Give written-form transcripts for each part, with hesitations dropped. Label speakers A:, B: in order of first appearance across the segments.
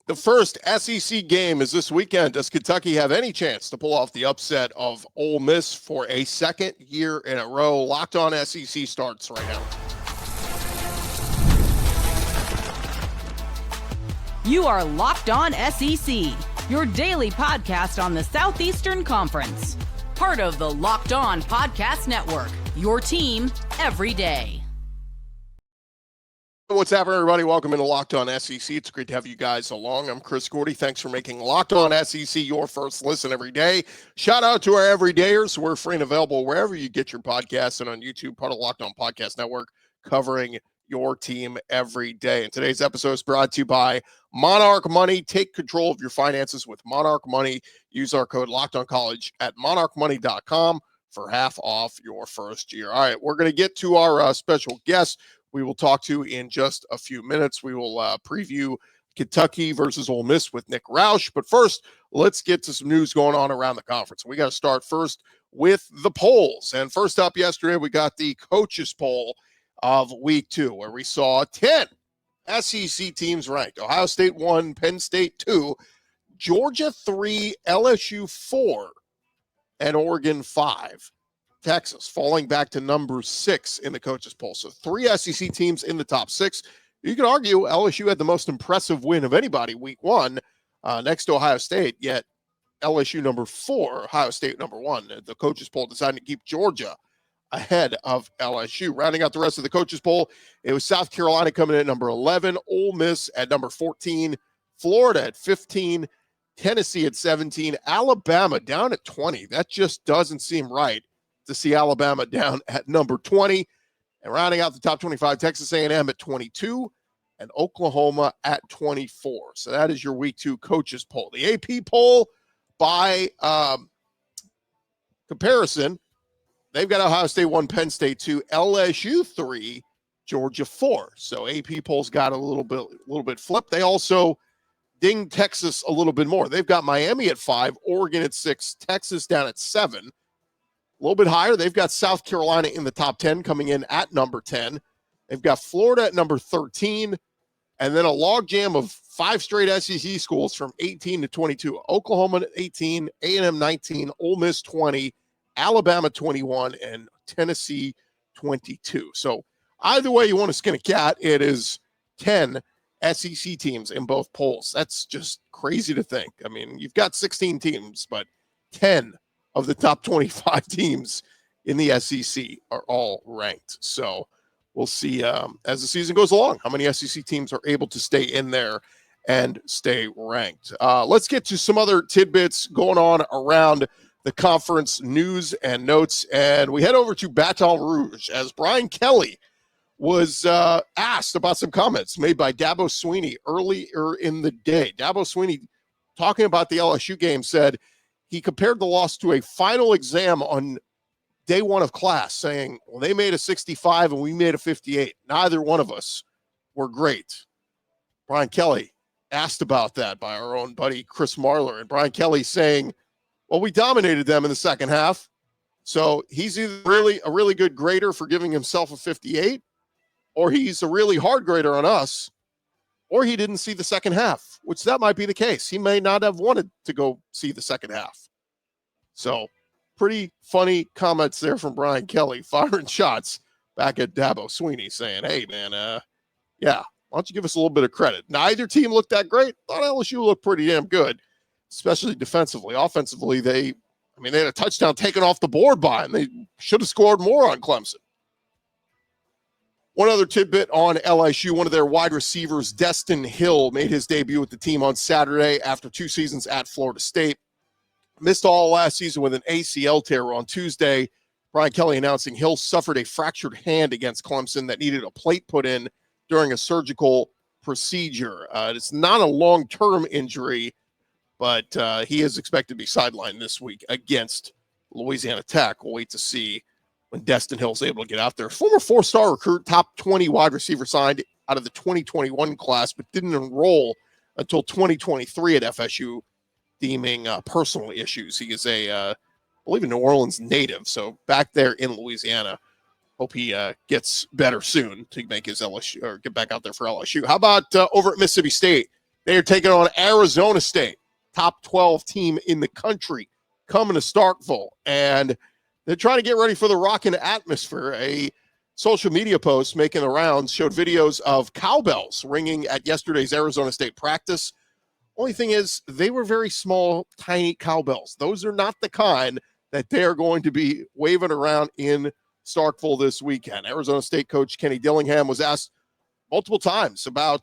A: The first SEC game is this weekend. Does Kentucky have any chance to pull off the upset of Ole Miss for a second year in a row? Locked On SEC starts right now.
B: You are Locked On SEC, your daily podcast on the Southeastern Conference. Part of the Locked On Podcast Network, your team every day.
A: What's happening, everybody? Welcome into Locked On SEC. It's great to have you guys along. I'm Chris Gordy. Thanks for making Locked On SEC your first listen every day. Shout out to our everydayers. We're free and available wherever you get your podcasts and on YouTube, part of Locked On Podcast Network, covering your team every day. And today's episode is brought to you by Monarch Money. Take control of your finances with Monarch Money. Use our code LOCKEDONCollege at monarchmoney.com for half off your first year. All right, we're going to get to our special guest we will talk to in just a few minutes. We will preview Kentucky versus Ole Miss with Nick Roush. But first, let's get to some news going on around the conference. We got to start first with the polls. And first up yesterday, we got the coaches poll of week 2, where we saw 10 SEC teams ranked. Ohio State 1, Penn State 2, Georgia 3, LSU 4, and Oregon 5. Texas falling back to number 6 in the coaches poll. So 3 SEC teams in the top 6. You could argue LSU had the most impressive win of anybody week 1 next to Ohio State, yet LSU number 4, Ohio State number 1. The coaches poll decided to keep Georgia ahead of LSU. Rounding out the rest of the coaches poll, it was South Carolina coming in at number 11, Ole Miss at number 14, Florida at 15, Tennessee at 17, Alabama down at 20. That just doesn't seem right to see Alabama down at number 20. And rounding out the top 25, Texas A&M at 22 and Oklahoma at 24. So that is your week 2 coaches poll. The AP poll, by comparison, they've got Ohio State 1, Penn State 2, LSU 3, Georgia 4. So AP polls got a little bit flipped. They also dinged Texas a little bit more. They've got Miami at 5, Oregon at 6, Texas down at 7. A little bit higher, they've got South Carolina in the top 10 coming in at number 10. They've got Florida at number 13, and then a logjam of 5 straight SEC schools from 18 to 22. Oklahoma at 18, A&M 19, Ole Miss 20, Alabama 21, and Tennessee 22. So either way you want to skin a cat, it is 10 SEC teams in both polls. That's just crazy to think. I mean, you've got 16 teams, but 10 of the top 25 teams in the SEC are all ranked. So we'll see as the season goes along how many SEC teams are able to stay in there and stay ranked. Let's get to some other tidbits going on around the conference news and notes. And we head over to Baton Rouge as Brian Kelly was asked about some comments made by Dabo Swinney earlier in the day. Dabo Swinney, talking about the LSU game, said he compared the loss to a final exam on day 1 of class, saying, well, they made a 65 and we made a 58. Neither one of us were great. Brian Kelly asked about that by our own buddy Chris Marler, and Brian Kelly saying, well, we dominated them in the second half. So he's either a really good grader for giving himself a 58, or he's a really hard grader on us, or he didn't see the second half, which that might be the case. He may not have wanted to go see the second half. So pretty funny comments there from Brian Kelly, firing shots back at Dabo Swinney, saying, hey, man, why don't you give us a little bit of credit? Neither team looked that great. Thought LSU looked pretty damn good, especially defensively. Offensively, they had a touchdown taken off the board by them. They should have scored more on Clemson. One other tidbit on LSU, one of their wide receivers, Destin Hill, made his debut with the team on Saturday after 2 seasons at Florida State. Missed all last season with an ACL tear on Tuesday. Brian Kelly announcing Hill suffered a fractured hand against Clemson that needed a plate put in during a surgical procedure. It's not a long-term injury, but he is expected to be sidelined this week against Louisiana Tech. We'll wait to see when Destin Hill's able to get out there. Former 4-star recruit, top 20 wide receiver signed out of the 2021 class, but didn't enroll until 2023 at FSU, deeming personal issues. He is I believe, a New Orleans native, so back there in Louisiana. Hope he gets better soon to make his LSU or get back out there for LSU. How about over at Mississippi State? They are taking on Arizona State, top 12 team in the country, coming to Starkville. And they're trying to get ready for the rockin' atmosphere. A social media post making the rounds showed videos of cowbells ringing at yesterday's Arizona State practice. Only thing is, they were very small, tiny cowbells. Those are not the kind that they are going to be waving around in Starkville this weekend. Arizona State coach Kenny Dillingham was asked multiple times about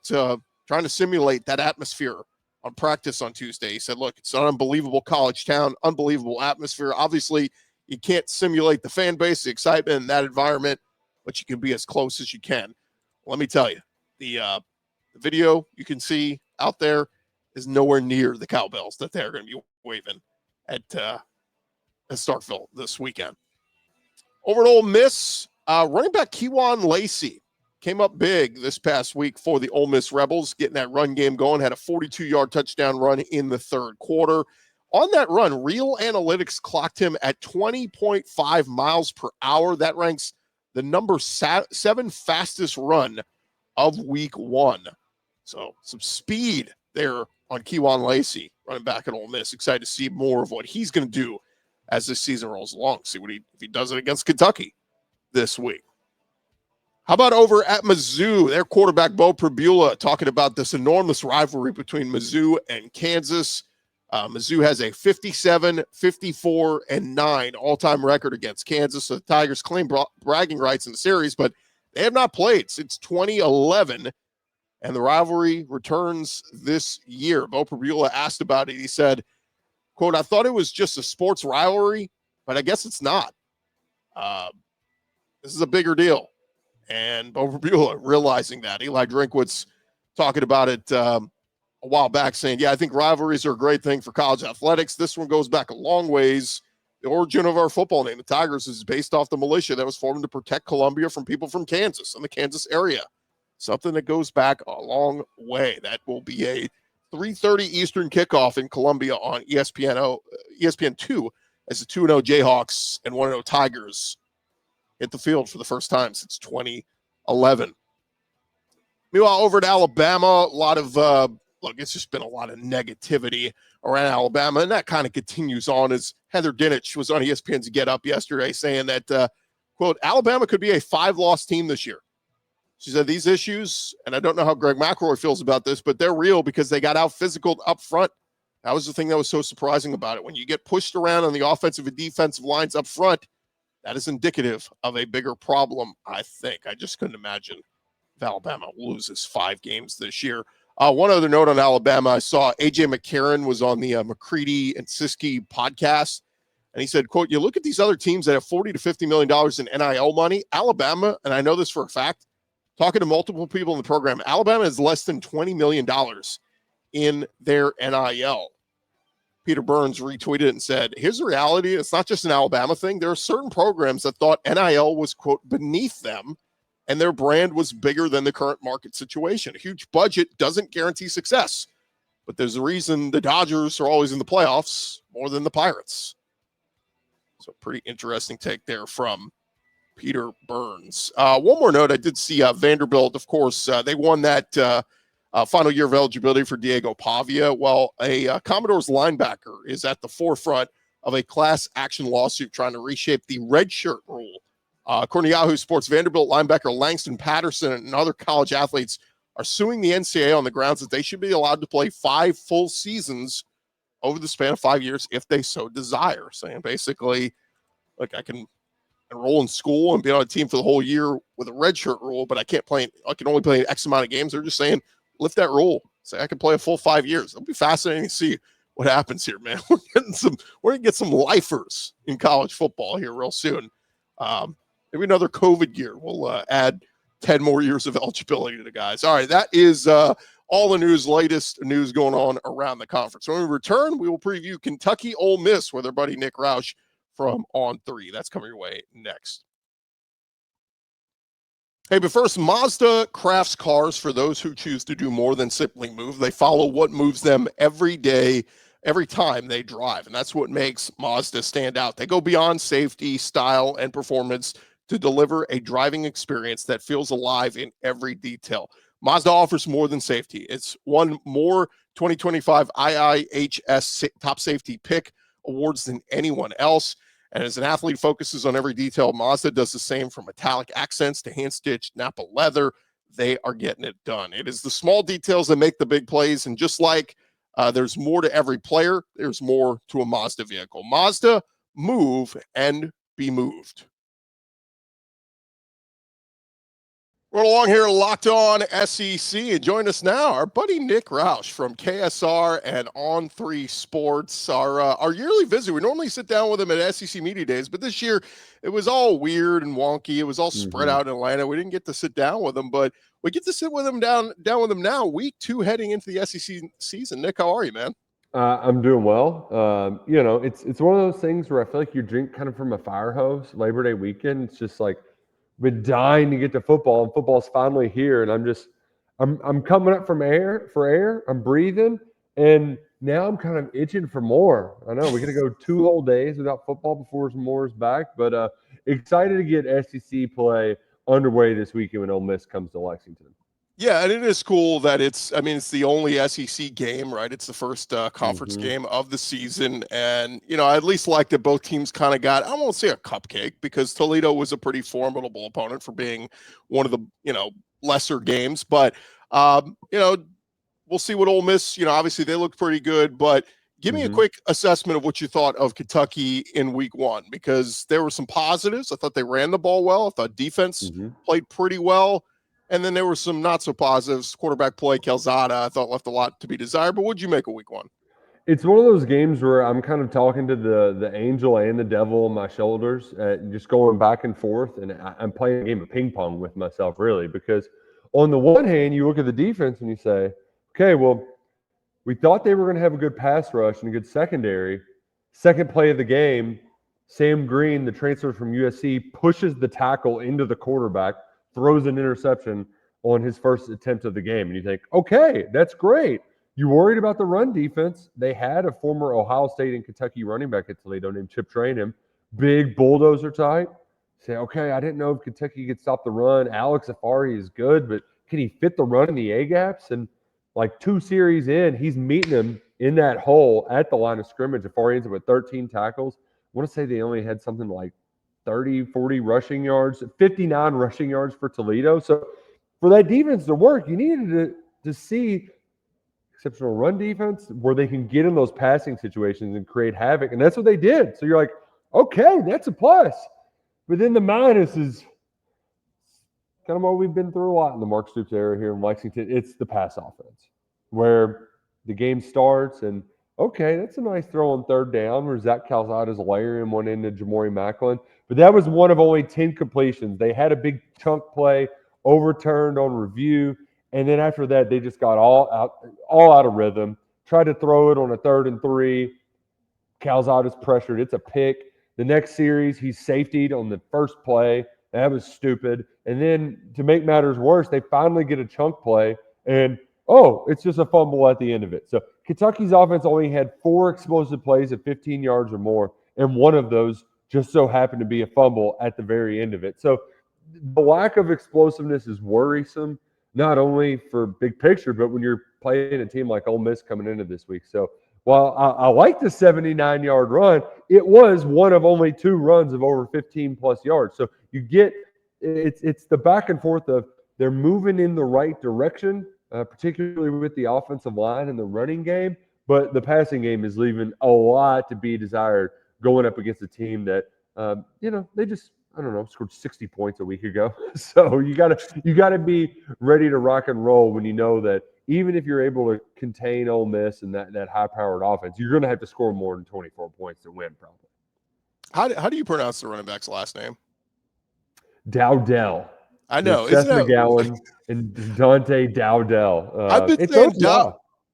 A: trying to simulate that atmosphere on practice on Tuesday. He said, look, it's an unbelievable college town, unbelievable atmosphere. Obviously, you can't simulate the fan base, the excitement in that environment, but you can be as close as you can. Let me tell you, the video you can see out there is nowhere near the cowbells that they're going to be waving at Starkville this weekend. Over at Ole Miss, running back Kewan Lacey came up big this past week for the Ole Miss Rebels, getting that run game going, had a 42-yard touchdown run in the third quarter. On that run, Real Analytics clocked him at 20.5 miles per hour. That ranks the number 7 fastest run of week 1. So some speed there on Kewan Lacey, running back at Ole Miss. Excited to see more of what he's going to do as this season rolls along. See what if he does it against Kentucky this week. How about over at Mizzou? Their quarterback, Bo Pribula, talking about this enormous rivalry between Mizzou and Kansas. Mizzou has a 57, 54, and 9 all-time record against Kansas. So the Tigers claim bragging rights in the series, but they have not played since 2011, and the rivalry returns this year. Bo Pribula asked about it. He said, quote, I thought it was just a sports rivalry, but I guess it's not. This is a bigger deal. And Bo Pribula realizing that. Eli Drinkwitz talking about it a while back, saying, yeah, I think rivalries are a great thing for college athletics. This one goes back a long ways. The origin of our football name, the Tigers, is based off the militia that was formed to protect Columbia from people from Kansas and the Kansas area. Something that goes back a long way. That will be a 3:30 Eastern kickoff in Columbia on ESPN2 as the 2-0 Jayhawks and 1-0 Tigers hit the field for the first time since 2011. Meanwhile, over at Alabama, a lot of it's just been a lot of negativity around Alabama, and that kind of continues on as Heather Dinich was on ESPN's Get Up yesterday saying that, quote, Alabama could be a 5-loss team this year. She said these issues, and I don't know how Greg McElroy feels about this, but they're real because they got out-physicaled up front. That was the thing that was so surprising about it. When you get pushed around on the offensive and defensive lines up front, that is indicative of a bigger problem, I think. I just couldn't imagine if Alabama loses 5 games this year. One other note on Alabama, I saw A.J. McCarron was on the McCready and Siskey podcast, and he said, quote, you look at these other teams that have $40 to $50 million in NIL money. Alabama, and I know this for a fact, talking to multiple people in the program, Alabama is less than $20 million in their NIL. Peter Burns retweeted it and said, here's the reality. It's not just an Alabama thing. There are certain programs that thought NIL was, quote, beneath them, and their brand was bigger than the current market situation. A huge budget doesn't guarantee success, but there's a reason the Dodgers are always in the playoffs more than the Pirates. So pretty interesting take there from Peter Burns. One more note, I did see Vanderbilt, of course, they won that final year of eligibility for Diego Pavia. Well, a Commodores linebacker is at the forefront of a class action lawsuit trying to reshape the redshirt rule. According to Yahoo Sports, Vanderbilt linebacker Langston Patterson and other college athletes are suing the NCAA on the grounds that they should be allowed to play 5 full seasons over the span of 5 years if they so desire. Saying basically, look, I can enroll in school and be on a team for the whole year with a redshirt rule, but I can only play X amount of games. They're just saying, lift that rule. Say I can play a full 5 years. It'll be fascinating to see what happens here, man. We're gonna get some lifers in college football here real soon. Maybe another COVID year. We'll add 10 more years of eligibility to the guys. All right, that is all the news, latest news going on around the conference. When we return, we will preview Kentucky Ole Miss with our buddy Nick Roush from On 3. That's coming your way next. Hey, but first, Mazda crafts cars for those who choose to do more than simply move. They follow what moves them every day, every time they drive, and that's what makes Mazda stand out. They go beyond safety, style, and performance to deliver a driving experience that feels alive in every detail. Mazda offers more than safety. It's won more 2025 IIHS Top Safety Pick awards than anyone else. And as an athlete focuses on every detail, Mazda does the same, from metallic accents to hand-stitched Napa leather. They are getting it done. It is the small details that make the big plays. And just like there's more to every player, there's more to a Mazda vehicle. Mazda, move and be moved. We're along here, Locked On SEC, and join us now, our buddy Nick Roush from KSR and On3 Sports, our yearly visit. We normally sit down with him at SEC Media Days, but this year it was all weird and wonky. It was all spread out in Atlanta. We didn't get to sit down with him, but we get to sit with him down with him now, week 2 heading into the SEC season. Nick, how are you, man?
C: I'm doing well. It's one of those things where I feel like you drink kind of from a fire hose. Labor Day weekend, it's just like, been dying to get to football, and football's finally here. And I'm coming up for air. I'm breathing, and now I'm kind of itching for more. I know we're gonna go 2 whole days without football before some more is back, but excited to get SEC play underway this weekend when Ole Miss comes to Lexington.
A: Yeah, and it is cool that it's the only SEC game, right? It's the first conference game of the season. And, I at least like that both teams kind of got, I won't say a cupcake, because Toledo was a pretty formidable opponent for being one of the, lesser games. But, we'll see what Ole Miss, obviously they look pretty good. But give me a quick assessment of what you thought of Kentucky in week 1, because there were some positives. I thought they ran the ball well. I thought defense played pretty well. And then there were some not so positives. Quarterback play, Calzada, I thought left a lot to be desired. But what'd you make of week 1?
C: It's one of those games where I'm kind of talking to the angel and the devil on my shoulders, just going back and forth. And I'm playing a game of ping pong with myself, really, because on the one hand, you look at the defense and you say, okay, well, we thought they were going to have a good pass rush and a good secondary. Second play of the game, Sam Green, the transfer from USC, pushes the tackle into the quarterback, throws an interception on his first attempt of the game. And you think, okay, that's great. You worried about the run defense. They had a former Ohio State and Kentucky running back at Toledo named Chip Trayanum, big bulldozer type. Say, okay, I didn't know if Kentucky could stop the run. Alex Afari is good, but can he fit the run in the A-gaps? And like 2 series in, he's meeting him in that hole at the line of scrimmage. Afari ends up with 13 tackles. I want to say they only had something like 30, 40 rushing yards, 59 rushing yards for Toledo. So for that defense to work, you needed to see exceptional run defense where they can get in those passing situations and create havoc. And that's what they did. So you're like, okay, that's a plus. But then the minus is kind of what we've been through a lot in the Mark Stoops era here in Lexington. It's the pass offense where the game starts and, okay, that's a nice throw on 3rd down where Zach Calzada's layering one into Jamori Macklin. But that was one of only 10 completions. They had a big chunk play overturned on review. And then after that, they just got all out of rhythm. Tried to throw it on a 3rd and 3. Calzada's pressured. It's a pick. The next series, he's safetied on the first play. That was stupid. And then to make matters worse, they finally get a chunk play. And, it's just a fumble at the end of it. So Kentucky's offense only had 4 explosive plays of 15 yards or more. And one of those just so happened to be a fumble at the very end of it. So the lack of explosiveness is worrisome, not only for big picture, but when you're playing a team like Ole Miss coming into this week. So while I like the 79-yard run, it was one of only 2 runs of over 15-plus yards. So you get it's the back and forth of they're moving in the right direction, particularly with the offensive line and the running game, but the passing game is leaving a lot to be desired going up against a team that, they just, scored 60 points a week ago. So you gotta be ready to rock and roll when you know that even if you're able to contain Ole Miss and that high-powered offense, you're going to have to score more than 24 points to win, probably.
A: How do you pronounce the running back's last name?
C: Dowdell.
A: I know.
C: Seth McGowan and Dante Dowdell.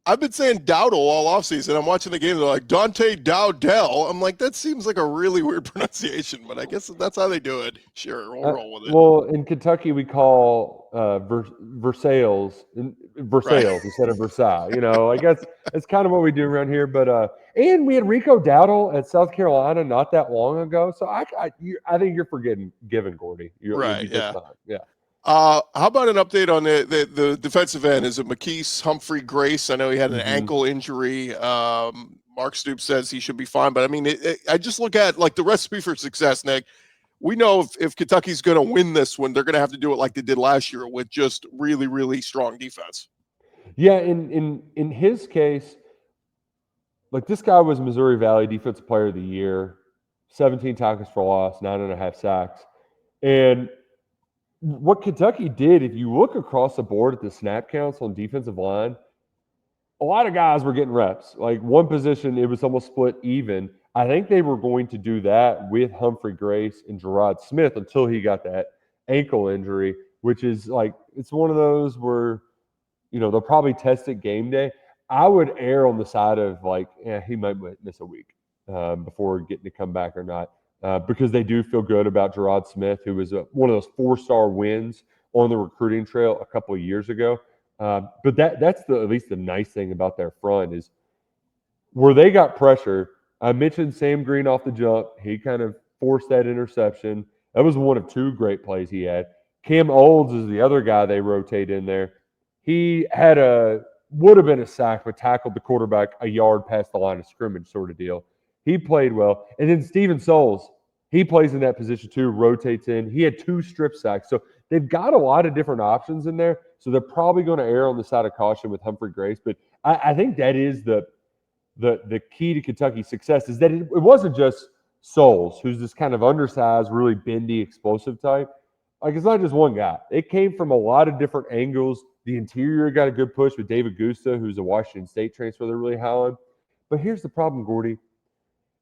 A: I've been saying Dowdle all offseason. I'm watching the game. They're like, Dante Dowdell. I'm like, that seems like a really weird pronunciation, but I guess that's how they do it. Sure, we'll roll with it.
C: Well, in Kentucky, we call Versailles instead of Versailles. I guess it's kind of what we do around here. But and we had Rico Dowdle at South Carolina not that long ago. So I think you're forgetting Gordy.
A: Right, yeah.
C: Yeah.
A: How about an update on the defensive end? Is it McKeese, Humphrey, Grace? I know he had an ankle injury. Mark Stoops says he should be fine, but I mean, I just look at like the recipe for success, Nick. We know if Kentucky's going to win this one, they're going to have to do it like they did last year with just really, really strong defense.
C: Yeah, in his case, like this guy was Missouri Valley Defensive Player of the Year, 17 tackles for loss, 9.5 sacks. And what Kentucky did, if you look across the board at the snap counts on defensive line, a lot of guys were getting reps. Like one position, it was almost split even. I think they were going to do that with Humphrey Grace and Gerard Smith until he got that ankle injury, which is like, it's one of those where, they'll probably test it game day. I would err on the side of like, he might miss a week before getting to come back or not, because they do feel good about Gerard Smith, who was one of those 4-star wins on the recruiting trail a couple of years ago. But that's at least the nice thing about their front is where they got pressure. I mentioned Sam Green off the jump. He kind of forced that interception. That was one of 2 great plays he had. Cam Olds is the other guy they rotate in there. He would have been a sack, but tackled the quarterback a yard past the line of scrimmage sort of deal. He played well. And then Steven Souls, he plays in that position too, rotates in. He had 2 strip sacks. So they've got a lot of different options in there. So they're probably going to err on the side of caution with Humphrey Grace. But I think that is the key to Kentucky's success is that it wasn't just Souls, who's this kind of undersized, really bendy, explosive type. Like, it's not just one guy. It came from a lot of different angles. The interior got a good push with David Gusta, who's a Washington State transfer they're really high on. But here's the problem, Gordy.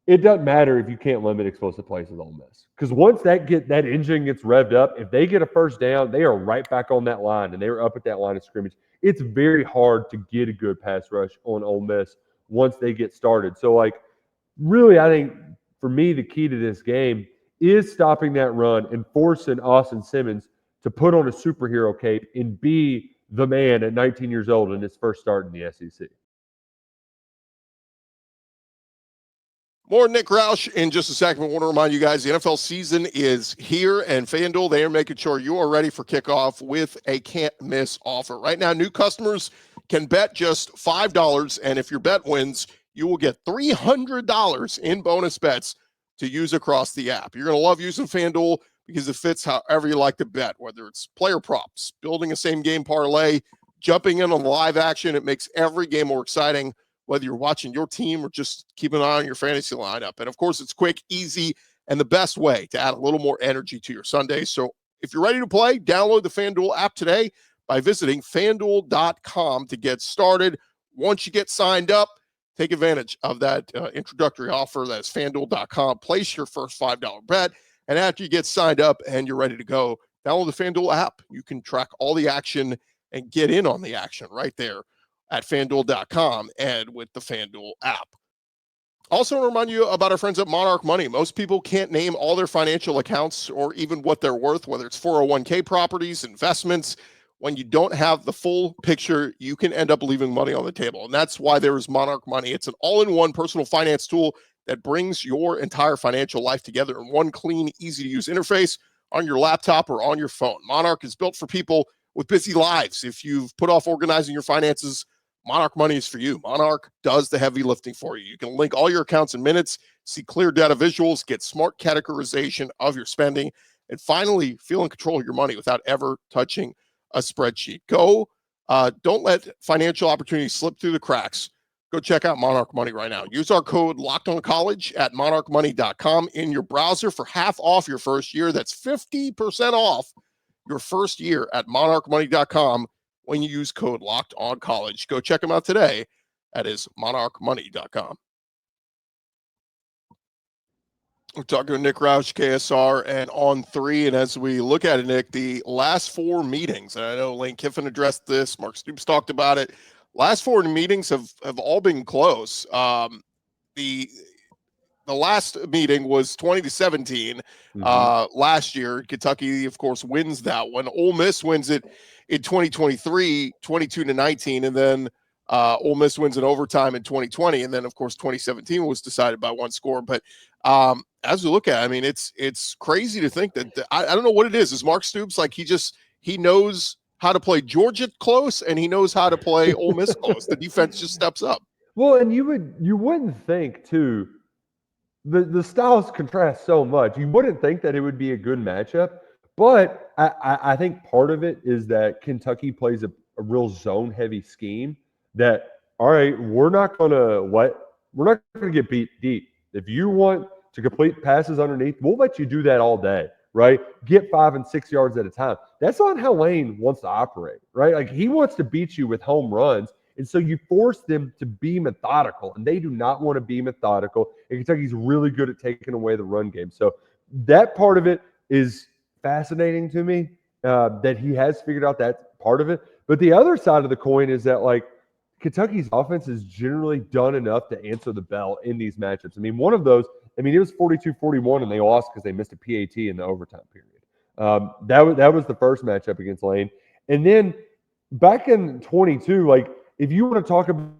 C: It doesn't matter if you can't limit explosive plays with Ole Miss. Because once that engine gets revved up, if they get a first down, they are right back on that line, and they're up at that line of scrimmage. It's very hard to get a good pass rush on Ole Miss once they get started. So, like, really, I think for me, the key to this game is stopping that run and forcing Austin Simmons to put on a superhero cape and be the man at 19 years old in his first start in the SEC.
A: More Nick Roush in just a second. I want to remind you guys the NFL season is here, and FanDuel, they are making sure you are ready for kickoff with a can't-miss offer. Right now, new customers can bet just $5, and if your bet wins, you will get $300 in bonus bets to use across the app. You're going to love using FanDuel because it fits however you like to bet, whether it's player props, building a same-game parlay, jumping in on live action. It makes every game more exciting, whether you're watching your team or just keep an eye on your fantasy lineup. And, of course, it's quick, easy, and the best way to add a little more energy to your Sunday. So if you're ready to play, download the FanDuel app today by visiting FanDuel.com to get started. Once you get signed up, take advantage of that introductory offer. That's FanDuel.com. Place your first $5 bet. And after you get signed up and you're ready to go, download the FanDuel app. You can track all the action and get in on the action right there at FanDuel.com and with the FanDuel app. Also, want to remind you about our friends at Monarch Money. Most people can't name all their financial accounts or even what they're worth, whether it's 401k properties, investments. When you don't have the full picture, you can end up leaving money on the table. And that's why there is Monarch Money. It's an all-in-one personal finance tool that brings your entire financial life together in one clean, easy-to-use interface on your laptop or on your phone. Monarch is built for people with busy lives. If you've put off organizing your finances, Monarch Money is for you. Monarch does the heavy lifting for you. You can link all your accounts in minutes, see clear data visuals, get smart categorization of your spending, and finally feel in control of your money without ever touching a spreadsheet. Don't let financial opportunities slip through the cracks. Go check out Monarch Money right now. Use our code LOCKEDONCollege at monarchmoney.com in your browser for half off your first year. That's 50% off your first year at monarchmoney.com when you use code LOCKEDONCollege. Go check them out today. That is monarchmoney.com. We're talking to Nick Roush, KSR, and On 3. And as we look at it, Nick, the last 4 meetings, and I know Lane Kiffin addressed this, Mark Stoops talked about it. Last 4 meetings have all been close. The last meeting was 20-17 last year. Kentucky, of course, wins that one. Ole Miss wins it in 2023, 22-19, and then Ole Miss wins in overtime in 2020, and then, of course, 2017 was decided by 1 score. But as we look at it, I mean, it's crazy to think that I don't know what it is. Is Mark Stoops like he he knows how to play Georgia close, and he knows how to play Ole Miss close. The defense just steps up.
C: Well, and you wouldn't think too. The styles contrast so much. You wouldn't think that it would be a good matchup, but I think part of it is that Kentucky plays a real zone heavy scheme. That all right, we're not gonna get beat deep. If you want to complete passes underneath, we'll let you do that all day. Right? Get 5 and 6 yards at a time. That's not how Lane wants to operate, right? Like he wants to beat you with home runs. And so you force them to be methodical, and they do not want to be methodical. And Kentucky's really good at taking away the run game. So that part of it is fascinating to me, that he has figured out that part of it. But the other side of the coin is that, like, Kentucky's offense is generally done enough to answer the bell in these matchups. I mean, one of those, it was 42-41, and they lost because they missed a PAT in the overtime period. That was the first matchup against Lane. And then back in 22, like, if you want to talk about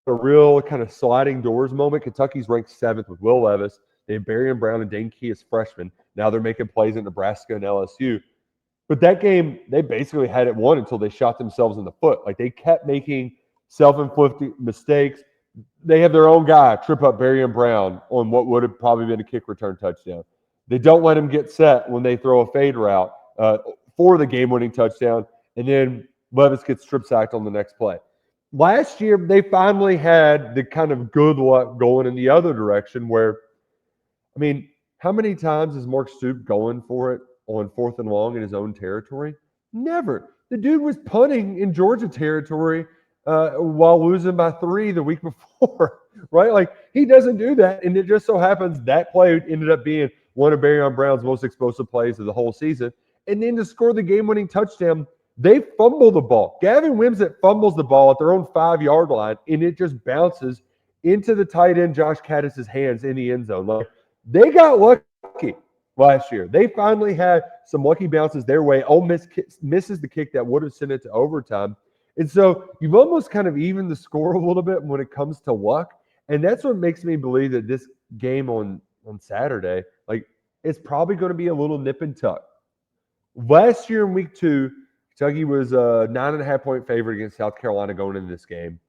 C: a real kind of sliding doors moment, Kentucky's ranked 7th with Will Levis. They have Berrien Brown and Dane Key as freshmen. Now they're making plays at Nebraska and LSU. But that game, they basically had it won until they shot themselves in the foot. Like, they kept making self-inflicted mistakes. They have their own guy trip up Berrien Brown on what would have probably been a kick return touchdown. They don't let him get set when they throw a fade route for the game-winning touchdown, and then Levis gets strip sacked on the next play. Last year, they finally had the kind of good luck going in the other direction where, I mean, how many times is Mark Stoops going for it on 4th and long in his own territory? Never. The dude was punting in Georgia territory while losing by 3 the week before, right? Like, he doesn't do that, and it just so happens that play ended up being one of Berrien Brown's most explosive plays of the whole season. And then to score the game-winning touchdown, they fumble the ball. Gavin Wimsatt fumbles the ball at their own 5-yard line, and it just bounces into the tight end Josh Caddis's hands in the end zone. Like, they got lucky last year. They finally had some lucky bounces their way. Ole Miss misses the kick that would have sent it to overtime. And so you've almost kind of evened the score a little bit when it comes to luck. And that's what makes me believe that this game on Saturday, like, it's probably going to be a little nip and tuck. Last year in week 2, Kentucky was a 9.5-point favorite against South Carolina going into this game.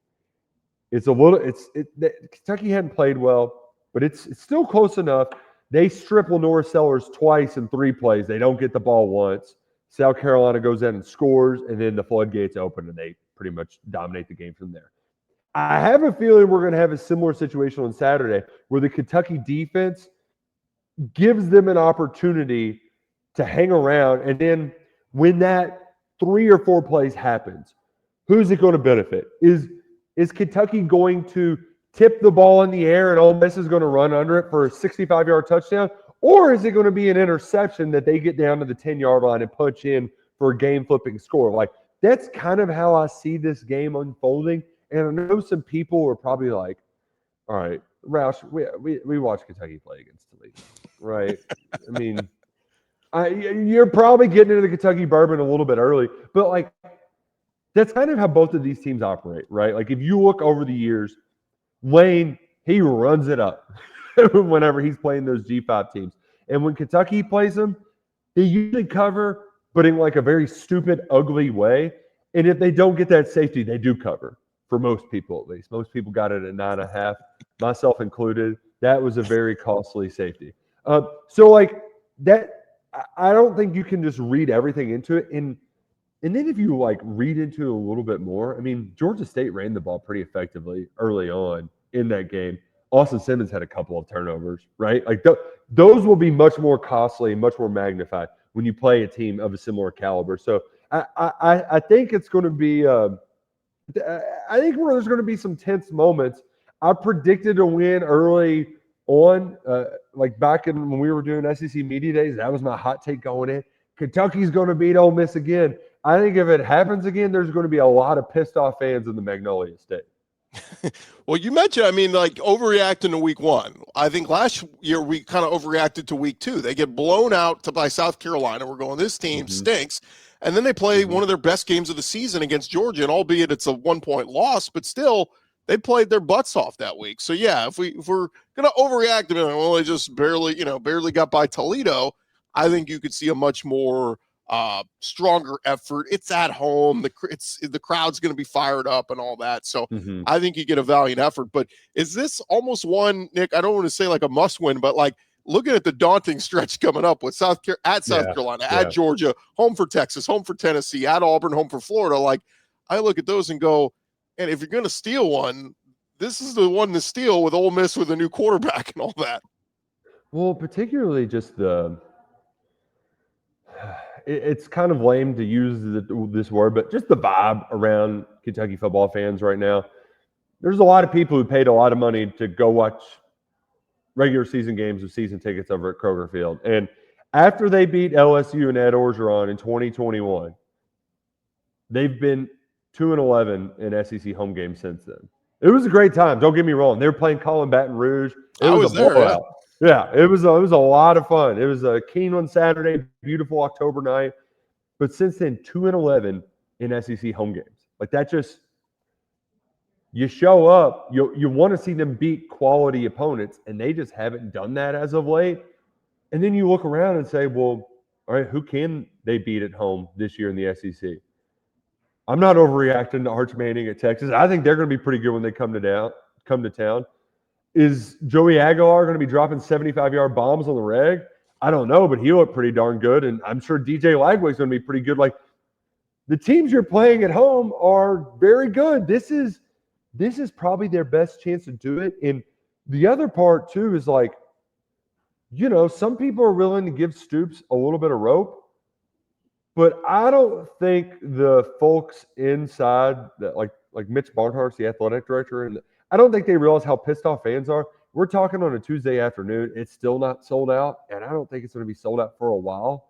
C: Kentucky hadn't played well, but it's still close enough. They strip Lenora Sellers twice in 3 plays. They don't get the ball once. South Carolina goes in and scores, and then the floodgates open, and they pretty much dominate the game from there. I have a feeling we're going to have a similar situation on Saturday where the Kentucky defense gives them an opportunity to hang around, and then when that 3 or 4 plays happens, who's it going to benefit? Is Kentucky going to tip the ball in the air and Ole Miss is going to run under it for a 65-yard touchdown? Or is it going to be an interception that they get down to the 10-yard line and punch in for a game-flipping score? Like, that's kind of how I see this game unfolding. And I know some people are probably like, all right, Roush, we watched Kentucky play against Toledo, right? I mean, you're probably getting into the Kentucky bourbon a little bit early, but, like, that's kind of how both of these teams operate, right? Like, if you look over the years, Lane, he runs it up whenever he's playing those G5 teams. And when Kentucky plays them, they usually cover, but in like a very stupid, ugly way. And if they don't get that safety, they do cover, for most people at least. Most people got it at 9.5, myself included. That was a very costly safety. So, like, that, I don't think you can just read everything into it. And then if you, like, read into it a little bit more, I mean, Georgia State ran the ball pretty effectively early on in that game. Austin Simmons had a couple of turnovers, right? Like, those will be much more costly and much more magnified when you play a team of a similar caliber. So I think it's going to be I think there's going to be some tense moments. I predicted a win early on, like back when we were doing SEC Media Days. That was my hot take going in. Kentucky's going to beat Ole Miss again. I think if it happens again, there's going to be a lot of pissed off fans in the Magnolia State.
A: Well, you mentioned, I mean, like, overreacting to week 1. I think last year we kind of overreacted to week 2. They get blown out by South Carolina. We're going, this team stinks. And then they play one of their best games of the season against Georgia, and albeit it's a 1-point loss, but still they played their butts off that week. So yeah, if we're going to overreact, well, they just barely got by Toledo. I think you could see a much more stronger effort. It's at home. The crowd's going to be fired up and all that. So I think you get a valiant effort. But is this almost one, Nick? I don't want to say like a must win, but like looking at the daunting stretch coming up with South Carolina, at Georgia, home for Texas, home for Tennessee, at Auburn, home for Florida. Like I look at those and go, and if you're going to steal one, this is the one to steal with Ole Miss with a new quarterback and all that.
C: Well, particularly just it's kind of lame to use this word, but just the vibe around Kentucky football fans right now. There's a lot of people who paid a lot of money to go watch regular season games with season tickets over at Kroger Field. And after they beat LSU and Ed Orgeron in 2021, they've been 2-11 in SEC home games since then. It was a great time. Don't get me wrong. They were playing Colin Baton Rouge. It was a blowout. Yeah, it was a lot of fun. It was a keen on Saturday, beautiful October night. But since then, 2-11 in SEC home games. Like that just you show up, you want to see them beat quality opponents, and they just haven't done that as of late. And then you look around and say, well, all right, who can they beat at home this year in the SEC? I'm not overreacting to Arch Manning at Texas. I think they're going to be pretty good when they come to town. Is Joey Aguilar going to be dropping 75-yard bombs on the reg? I don't know, but he looked pretty darn good, and I'm sure DJ Lagway's going to be pretty good. Like the teams you're playing at home are very good. This is probably their best chance to do it. And the other part too is like, some people are willing to give Stoops a little bit of rope, but I don't think the folks inside that like Mitch Barnhart's the athletic director, and I don't think they realize how pissed off fans are. We're talking on a Tuesday afternoon. It's still not sold out, and I don't think it's going to be sold out for a while.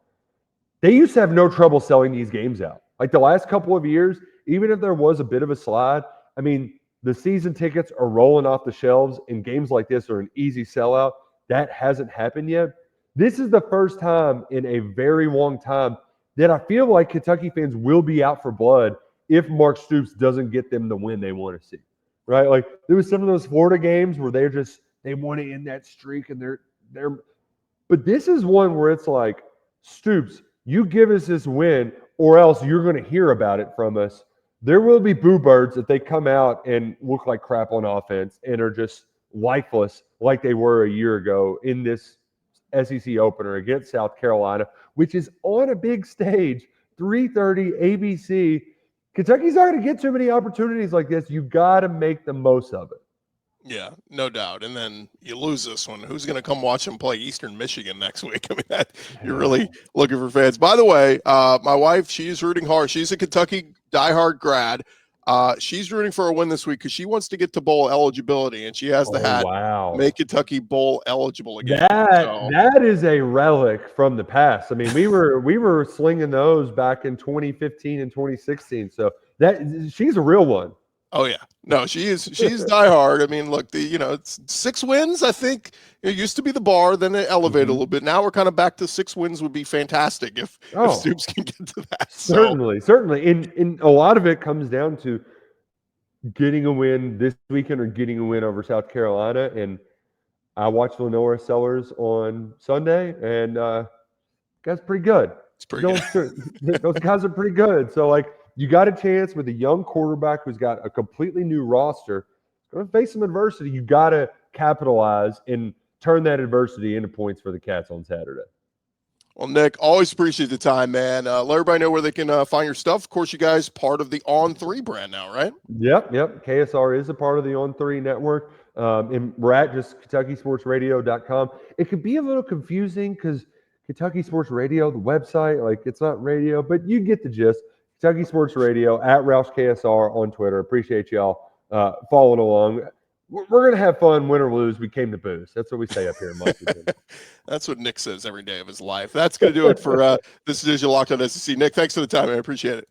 C: They used to have no trouble selling these games out. Like the last couple of years, even if there was a bit of a slide, I mean, the season tickets are rolling off the shelves, and games like this are an easy sellout. That hasn't happened yet. This is the first time in a very long time that I feel like Kentucky fans will be out for blood if Mark Stoops doesn't get them the win they want to see. Right? Like there was some of those Florida games where they want to end that streak and they're but this is one where it's like, Stoops, you give us this win or else you're going to hear about it from us. There will be boo birds if they come out and look like crap on offense and are just lifeless like they were a year ago in this SEC opener against South Carolina, which is on a big stage, 3:30 ABC. Kentucky's not going to get too many opportunities like this. You got to make the most of it.
A: Yeah, no doubt. And then you lose this one. Who's going to come watch them play Eastern Michigan next week? I mean, you're really looking for fans. By the way, my wife, she's rooting hard. She's a Kentucky diehard grad. She's rooting for a win this week because she wants to get to bowl eligibility, and she has the hat.
C: Wow.
A: Make Kentucky bowl eligible again.
C: That is a relic from the past. I mean, we were slinging those back in 2015 and 2016. So she's a real one.
A: Oh yeah, no, she's diehard. I mean, look, it's 6 wins. I think it used to be the bar, then it elevated a little bit. Now we're kind of back to 6 wins would be fantastic if Stoops can get to that.
C: Certainly. And a lot of it comes down to getting a win this weekend or getting a win over South Carolina. And I watched Lenora Sellers on Sunday, and guys, pretty good.
A: It's pretty good.
C: Those guys are pretty good. So like. You got a chance with a young quarterback who's got a completely new roster. Going to face some adversity. You got to capitalize and turn that adversity into points for the Cats on Saturday.
A: Well, Nick, always appreciate the time, man. Let everybody know where they can find your stuff. Of course, you guys part of the On3 brand now, right?
C: Yep. KSR is a part of the On3 network. And we're at just KentuckySportsRadio.com. It could be a little confusing because Kentucky Sports Radio, the website, like it's not radio, but you get the gist. Kentucky Sports Radio, at Roush KSR on Twitter. Appreciate y'all following along. We're going to have fun, win or lose. We came to booze. That's what we say up here in Lexington.
A: That's what Nick says every day of his life. That's going to do it for this edition of Locked On SEC. Nick, thanks for the time, man. I appreciate it.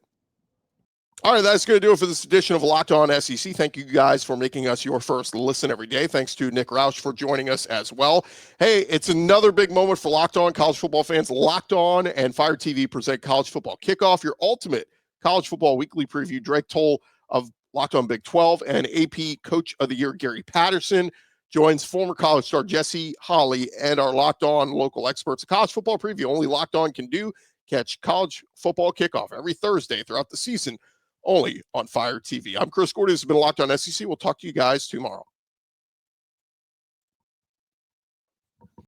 A: All right, that's going to do it for this edition of Locked On SEC. Thank you guys for making us your first listen every day. Thanks to Nick Roush for joining us as well. Hey, it's another big moment for Locked On college football fans. Locked On and Fire TV present College Football Kickoff, your ultimate college football weekly preview. Drake Toll of Locked On Big 12 and AP Coach of the Year Gary Patterson joins former college star Jesse Holley and our Locked On local experts. A college football preview only Locked On can do. Catch college football kickoff every Thursday throughout the season, only on Fire TV. I'm Chris Gordy. This has been Locked On SEC. We'll talk to you guys tomorrow.